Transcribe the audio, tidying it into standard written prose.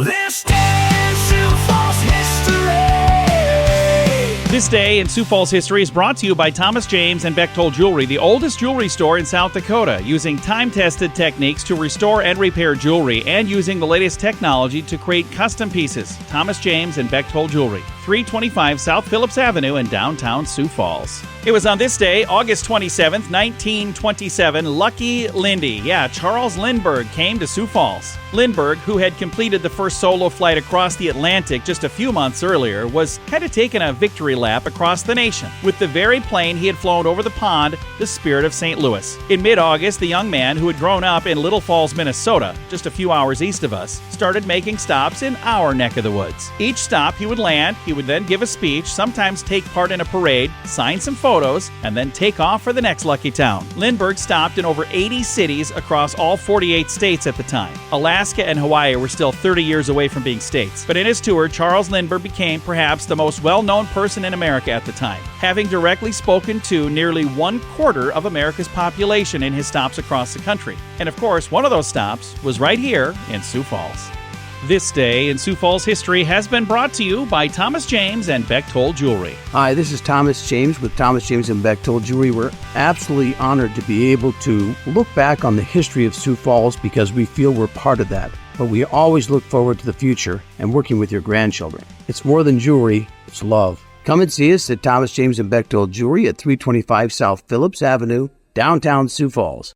This day in Sioux Falls history. This day in Sioux Falls history is brought to you by Thomas James and Bechtold Jewelry, the oldest jewelry store in South Dakota, using time-tested techniques to restore and repair jewelry and using the latest technology to create custom pieces. Thomas James and Bechtold Jewelry, 325 South Phillips Avenue in downtown Sioux Falls. It was on this day, August 27th, 1927, Lucky Lindy, Charles Lindbergh came to Sioux Falls. Lindbergh, who had completed the first solo flight across the Atlantic just a few months earlier, was kind of taking a victory lap across the nation with the very plane he had flown over the pond, the Spirit of St. Louis. In mid-August, the young man, who had grown up in Little Falls, Minnesota, just a few hours east of us, started making stops in our neck of the woods. Each stop he would land, he would then give a speech, sometimes take part in a parade, sign some photos, and then take off for the next lucky town. Lindbergh stopped in over 80 cities across all 48 states at the time. Alaska and Hawaii were still 30 years away from being states. But in his tour, Charles Lindbergh became perhaps the most well-known person in America at the time, having directly spoken to nearly 1/4 of America's population in his stops across the country. And of course, one of those stops was right here in Sioux Falls. This day in Sioux Falls history has been brought to you by Thomas James and Bechtold Jewelry. Hi, this is Thomas James with Thomas James and Bechtold Jewelry. We're absolutely honored to be able to look back on the history of Sioux Falls because we feel we're part of that. But we always look forward to the future and working with your grandchildren. It's more than jewelry, it's love. Come and see us at Thomas James and Bechtold Jewelry at 325 South Phillips Avenue, downtown Sioux Falls.